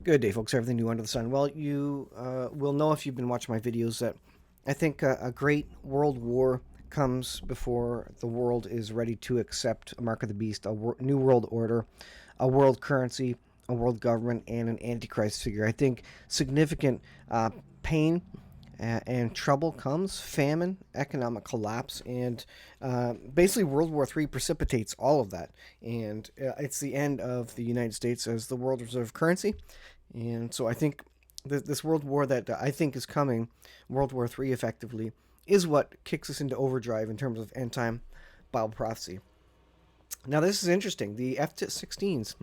Good day, folks. Everything new under the sun. Well, you will know if you've been watching my videos that I think a great world war comes before the world is ready to accept a mark of the beast, new world order, a world currency, a world government, and an antichrist figure. I think significant pain and trouble comes, famine, economic collapse, and basically World War III precipitates all of that. And it's the end of the United States as the world reserve currency. And so I think this world war that I think is coming, World War III effectively, is what kicks us into overdrive in terms of end time Bible prophecy. Now, this is interesting. The F-16s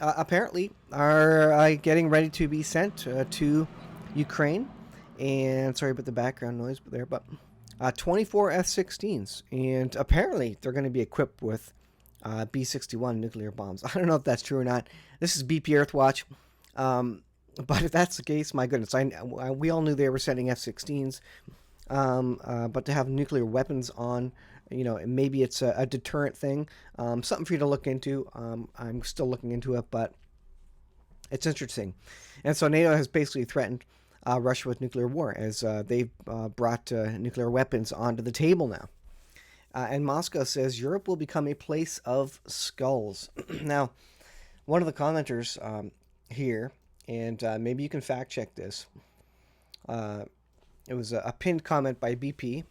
apparently are getting ready to be sent to Ukraine. And sorry about the background noise there, but 24 F-16s. And apparently they're going to be equipped with B-61 nuclear bombs. I don't know if that's true or not. This is BP Earthwatch. But if that's the case, my goodness, we all knew they were sending F-16s. But to have nuclear weapons on, maybe it's a deterrent thing. Something for you to look into. I'm still looking into it, but it's interesting. And so NATO has basically threatened Russia with nuclear war as they've brought nuclear weapons onto the table now. And Moscow says Europe will become a place of skulls. Now, one of the commenters here, and maybe you can fact check this. It was a pinned comment by BP.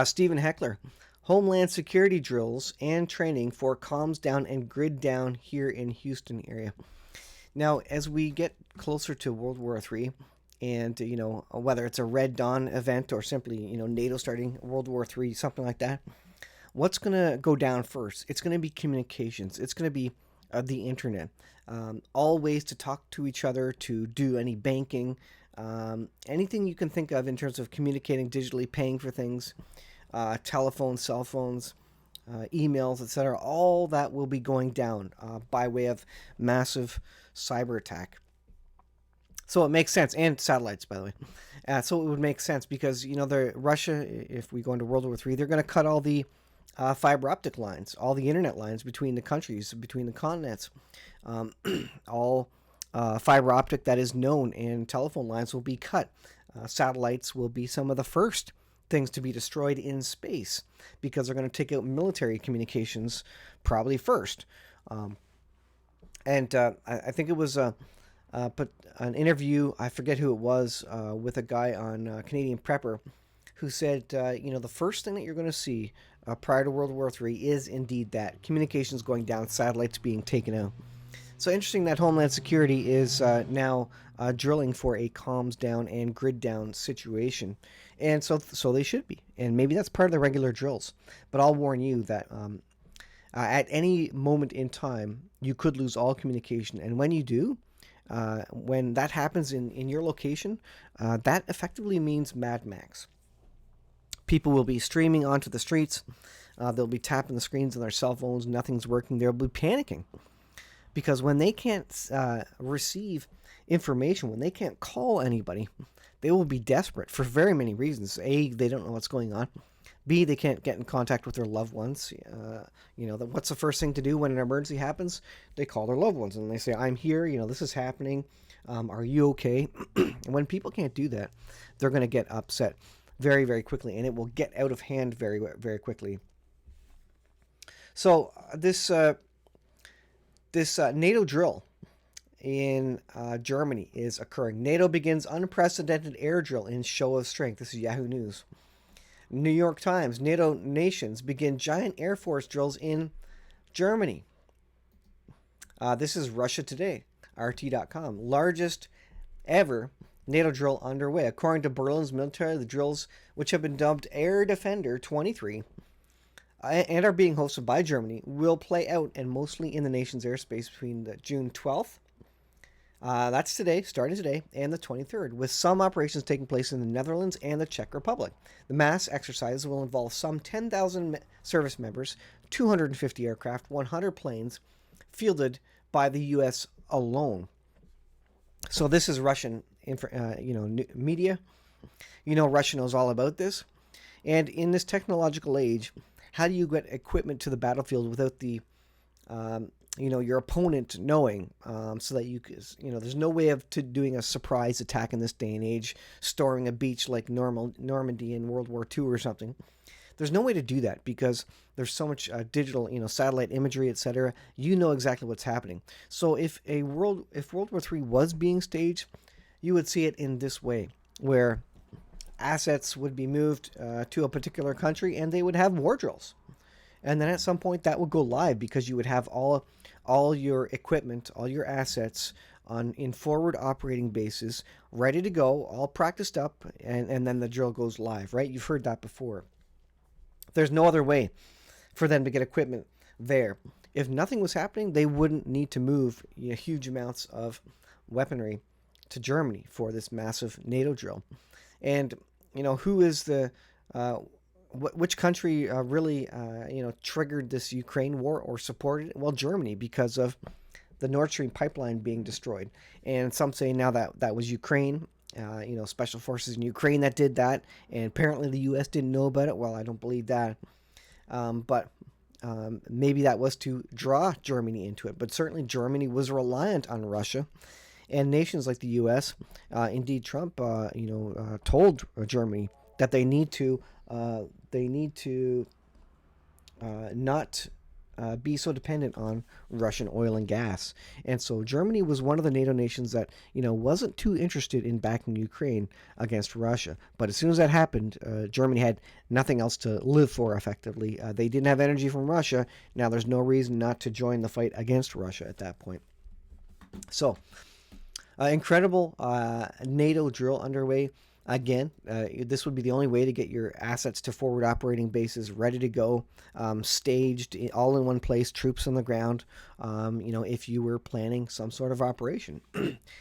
Stephen Heckler, Homeland Security drills and training for comms down and grid down here in Houston area. Now, as we get closer to World War III, and whether it's a Red Dawn event or simply NATO starting World War III, something like that, what's going to go down first? It's going to be communications. It's going to be the internet. All ways to talk to each other, to do any banking, anything you can think of in terms of communicating digitally, paying for things, telephones, cell phones, emails, etc. All that will be going down by way of massive cyber attack. So it makes sense, and satellites, by the way. So it would make sense because Russia, if we go into World War III, they're going to cut all the fiber optic lines, all the internet lines between the countries, between the continents, all fiber optic that is known, and telephone lines will be cut. Satellites will be some of the first things to be destroyed in space because they're going to take out military communications probably first. And I think it was but an interview, I forget who it was, with a guy on Canadian Prepper who said, the first thing that you're going to see prior to World War III is indeed that communications going down, satellites being taken out. So interesting that Homeland Security is now drilling for a comms down and grid down situation. And so they should be. And maybe that's part of the regular drills. But I'll warn you that at any moment in time, you could lose all communication. And when you do, when that happens in your location, that effectively means Mad Max. People will be streaming onto the streets. They'll be tapping the screens on their cell phones. Nothing's working. They'll be panicking. Because when they can't receive information, when they can't call anybody, they will be desperate for very many reasons. A, they don't know what's going on. B, they can't get in contact with their loved ones. What's the first thing to do when an emergency happens? They call their loved ones and they say, I'm here, this is happening. Are you okay? And when people can't do that, they're going to get upset very, very quickly, and it will get out of hand very, very quickly. So this NATO drill in Germany is occurring. NATO begins unprecedented air drill in show of strength. This is Yahoo News. New York Times, NATO nations begin giant Air Force drills in Germany. This is Russia Today, RT.com. Largest ever NATO drill underway. According to Berlin's military, the drills, which have been dubbed Air Defender 23 and are being hosted by Germany, will play out and mostly in the nation's airspace between the June 12th, that's today, starting today, and the 23rd, with some operations taking place in the Netherlands and the Czech Republic. The mass exercise will involve some 10,000 service members, 250 aircraft, 100 planes, fielded by the U.S. alone. So this is Russian, media. Russia knows all about this. And in this technological age, how do you get equipment to the battlefield without the your opponent knowing, so that there's no way of doing a surprise attack in this day and age, storming a beach like Normandy in World War II or something. There's no way to do that because there's so much digital, satellite imagery, etc. You know exactly what's happening. So if World War III was being staged, you would see it in this way, where assets would be moved to a particular country and they would have war drills. And then at some point that would go live because you would have all your equipment, all your assets in forward operating bases, ready to go, all practiced up, and then the drill goes live, right? You've heard that before. There's no other way for them to get equipment there. If nothing was happening, they wouldn't need to move huge amounts of weaponry to Germany for this massive NATO drill. And who is which country really triggered this Ukraine war or supported it? Well, Germany, because of the Nord Stream pipeline being destroyed. And some say now that was Ukraine, special forces in Ukraine that did that, and apparently the U.S. didn't know about it. Well, I don't believe that, but maybe that was to draw Germany into it. But certainly Germany was reliant on Russia, and nations like the U.S., indeed Trump, told Germany that they need to not be so dependent on Russian oil and gas. And so Germany was one of the NATO nations that, wasn't too interested in backing Ukraine against Russia. But as soon as that happened, Germany had nothing else to live for, effectively. They didn't have energy from Russia. Now there's no reason not to join the fight against Russia at that point. So, incredible NATO drill underway. Again, this would be the only way to get your assets to forward operating bases ready to go, staged, all in one place, troops on the ground, if you were planning some sort of operation.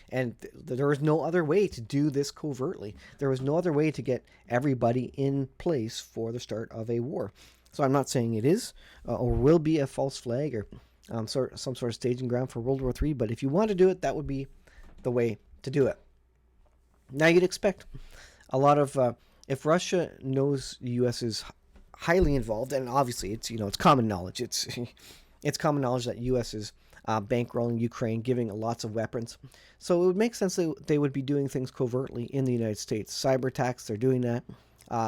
And there was no other way to do this covertly. There was no other way to get everybody in place for the start of a war. So I'm not saying it is or will be a false flag or some sort of staging ground for World War III, but if you want to do it, that would be the way to do it. Now, you'd expect a lot of, if Russia knows the U.S. is highly involved, and obviously it's common knowledge. It's common knowledge that U.S. is bankrolling Ukraine, giving lots of weapons. So it would make sense that they would be doing things covertly in the United States. Cyber attacks, they're doing that.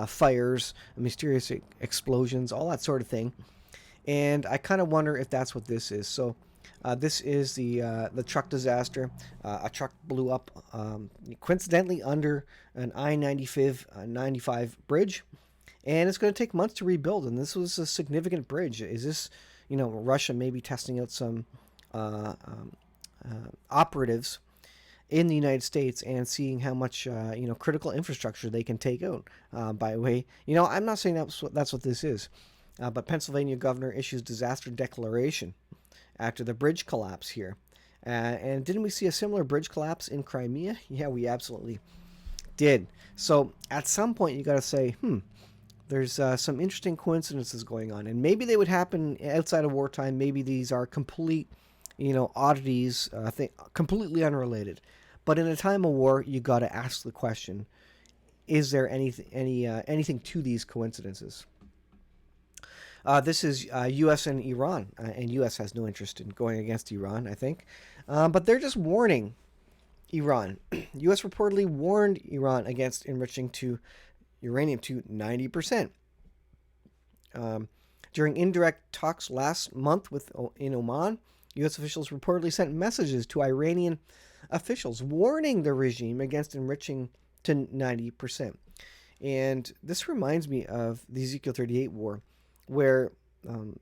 Fires, mysterious explosions, all that sort of thing. And I kind of wonder if that's what this is. So this is the truck disaster. A truck blew up coincidentally under an I-95 bridge, and it's going to take months to rebuild. And this was a significant bridge. Is this, Russia maybe testing out some operatives in the United States and seeing how much critical infrastructure they can take out by way. I'm not saying that's what this is, but Pennsylvania governor issues disaster declaration after the bridge collapse here. And didn't we see a similar bridge collapse in Crimea? Yeah, we absolutely did. So at some point you got to say, there's some interesting coincidences going on. And maybe they would happen outside of wartime. Maybe these are complete, oddities, completely unrelated. But in a time of war, you got to ask the question, is there anything to these coincidences? This is U.S. and Iran, and U.S. has no interest in going against Iran, I think. But they're just warning Iran. U.S. reportedly warned Iran against enriching uranium to 90%. During indirect talks last month in Oman, U.S. officials reportedly sent messages to Iranian officials warning the regime against enriching to 90%. And this reminds me of the Ezekiel 38 war, where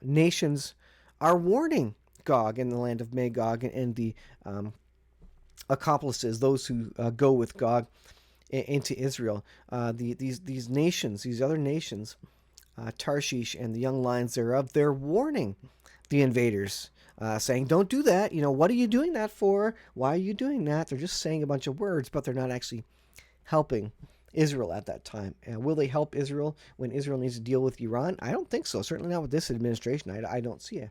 nations are warning Gog in the land of Magog and the accomplices, those who go with Gog into Israel. These nations, these other nations, Tarshish and the young lions thereof, they're warning the invaders, saying, don't do that. What are you doing that for? Why are you doing that? They're just saying a bunch of words, but they're not actually helping Israel at that time. Will they help Israel when Israel needs to deal with Iran? I don't think so. Certainly not with this administration. I don't see it.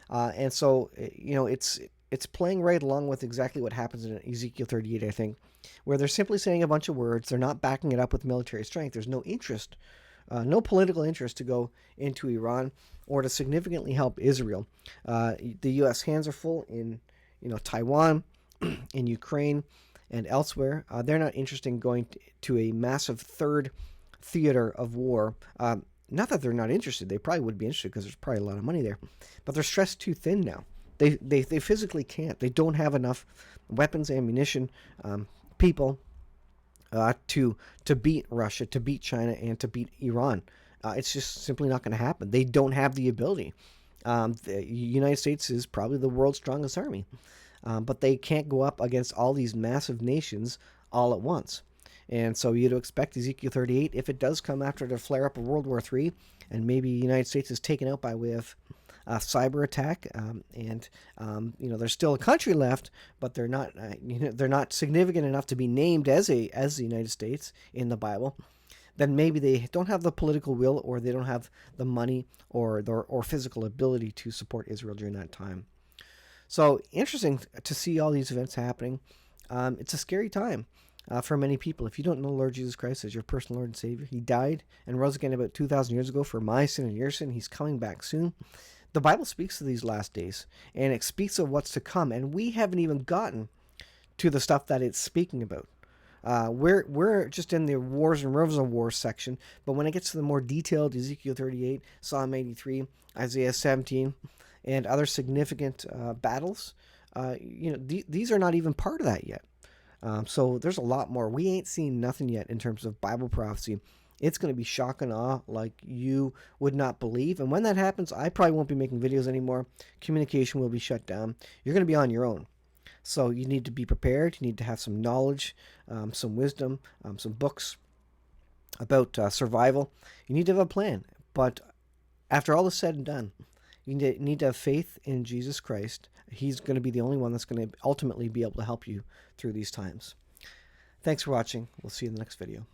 And so, it's playing right along with exactly what happens in Ezekiel 38, I think, where they're simply saying a bunch of words. They're not backing it up with military strength. There's no interest no political interest to go into Iran or to significantly help Israel. The U.S. hands are full in, Taiwan, in Ukraine, and elsewhere. They're not interested in going to a massive third theater of war. Not that they're not interested; they probably would be interested because there's probably a lot of money there, but they're stretched too thin now. They physically can't. They don't have enough weapons, ammunition, people to beat Russia, to beat China, and to beat Iran. It's just simply not going to happen. They don't have the ability. The United States is probably the world's strongest army, but they can't go up against all these massive nations all at once. And so you'd expect Ezekiel 38, if it does come after the flare up of World War III, and maybe the United States is taken out by way of cyber attack, and there's still a country left, but they're not significant enough to be named as the United States in the Bible. Then maybe they don't have the political will, or they don't have the money or physical ability to support Israel during that time. So interesting to see all these events happening. It's a scary time for many people. If you don't know the Lord Jesus Christ as your personal Lord and Savior, He died and rose again about 2,000 years ago for my sin and your sin. He's coming back soon. The Bible speaks of these last days, and it speaks of what's to come, and we haven't even gotten to the stuff that it's speaking about. We're just in the wars and rumors of wars section, but when it gets to the more detailed Ezekiel 38, Psalm 83, Isaiah 17, and other significant battles, these are not even part of that yet. So there's a lot more. We ain't seen nothing yet in terms of Bible prophecy. It's going to be shock and awe like you would not believe. And when that happens, I probably won't be making videos anymore. Communication will be shut down. You're going to be on your own. So you need to be prepared. You need to have some knowledge, some wisdom, some books about survival. You need to have a plan. But after all is said and done, you need to have faith in Jesus Christ. He's going to be the only one that's going to ultimately be able to help you through these times. Thanks for watching. We'll see you in the next video.